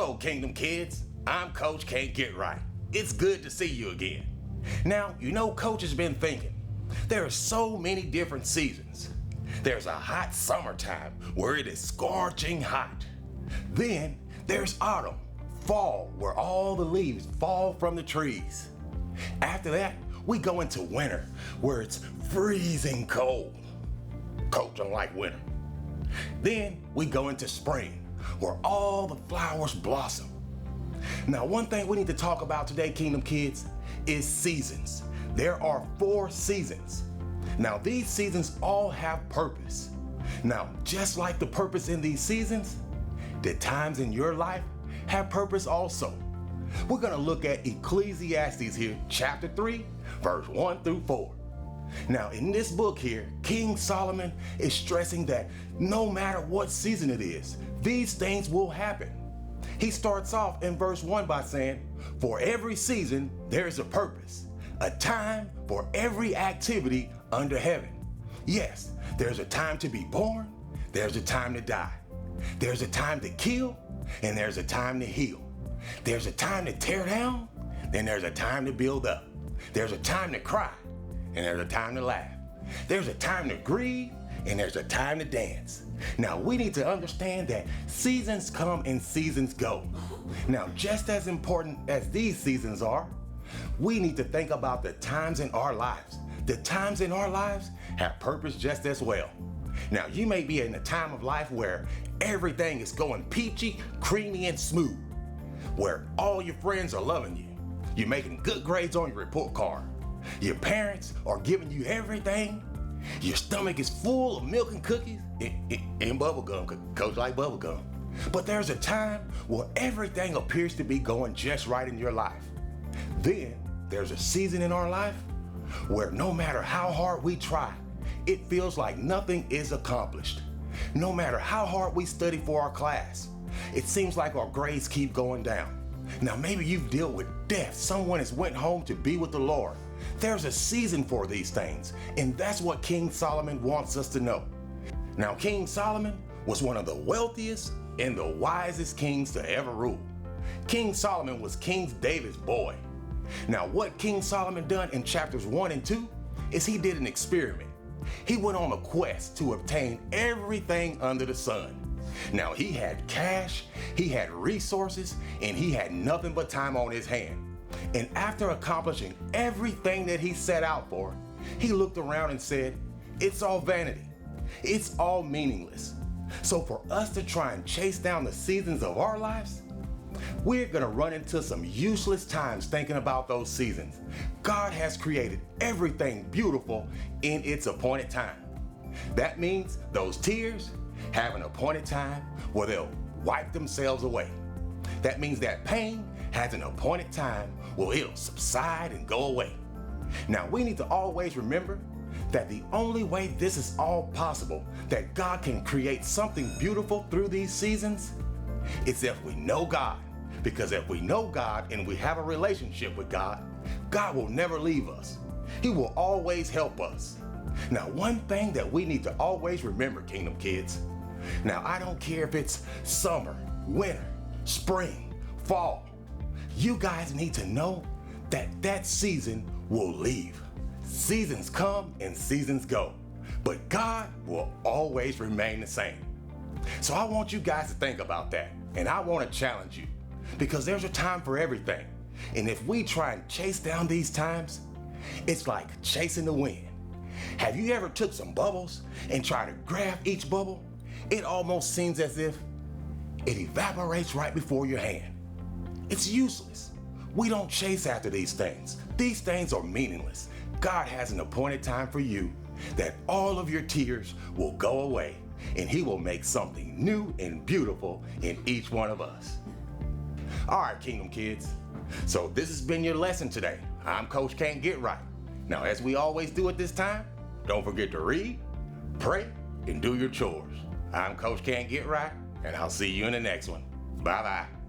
Hello, Kingdom Kids. I'm Coach Can't Get Right. It's good to see you again. Now, you know Coach has been thinking. There are so many different seasons. There's a hot summertime where it is scorching hot. Then there's autumn, fall, where all the leaves fall from the trees. After that, we go into winter where it's freezing cold. Coach don't like winter. Then we go into spring where all the flowers blossom. Now, one thing we need to talk about today, Kingdom Kids, is seasons. There are 4 seasons. Now, these seasons all have purpose. Now, just like the purpose in these seasons, the times in your life have purpose also. We're going to look at Ecclesiastes here, chapter 3, verse 1 through 4. Now, in this book here, King Solomon is stressing that no matter what season it is, these things will happen. He starts off in verse 1 by saying, "For every season there is a purpose, a time for every activity under heaven." Yes, there's a time to be born, there's a time to die. There's a time to kill, and there's a time to heal. There's a time to tear down, then there's a time to build up. There's a time to cry, and there's a time to laugh. There's a time to grieve, and there's a time to dance. Now, we need to understand that seasons come and seasons go. Now, just as important as these seasons are, we need to think about the times in our lives. The times in our lives have purpose just as well. Now, you may be in a time of life where everything is going peachy, creamy, and smooth, where all your friends are loving you. You're making good grades on your report card. Your parents are giving you everything. Your stomach is full of milk and cookies and bubble gum. Coach like bubble gum. But there's a time where everything appears to be going just right in your life. Then there's a season in our life where no matter how hard we try, it feels like nothing is accomplished. No matter how hard we study for our class, it seems like our grades keep going down. Now, maybe you've dealt with death. Someone has went home to be with the Lord. There's a season for these things, and that's what King Solomon wants us to know. Now, King Solomon was one of the wealthiest and the wisest kings to ever rule. King Solomon was King David's boy. Now, what King Solomon done in chapters 1 and 2 is he did an experiment. He went on a quest to obtain everything under the sun. Now, he had cash, he had resources, and he had nothing but time on his hand. And after accomplishing everything that he set out for, he looked around and said, "It's all vanity. It's all meaningless." So for us to try and chase down the seasons of our lives, we're going to run into some useless times thinking about those seasons. God has created everything beautiful in its appointed time. That means those tears have an appointed time where they'll wipe themselves away. That means that pain has an appointed time where it'll subside and go away. Now, we need to always remember that the only way this is all possible, that God can create something beautiful through these seasons, is if we know God. Because if we know God and we have a relationship with God, God will never leave us. He will always help us. Now, one thing that we need to always remember, Kingdom Kids, now I don't care if it's summer, winter, spring, fall, you guys need to know that that season will leave. Seasons come and seasons go, but God will always remain the same. So I want you guys to think about that, and I want to challenge you, because there's a time for everything. And if we try and chase down these times, it's like chasing the wind. Have you ever took some bubbles and tried to grab each bubble? It almost seems as if it evaporates right before your hand. It's useless. We don't chase after these things. These things are meaningless. God has an appointed time for you that all of your tears will go away, and He will make something new and beautiful in each one of us. All right, Kingdom Kids. So this has been your lesson today. I'm Coach Can't Get Right. Now, as we always do at this time, don't forget to read, pray, and do your chores. I'm Coach Can't Get Right, and I'll see you in the next one. Bye-bye.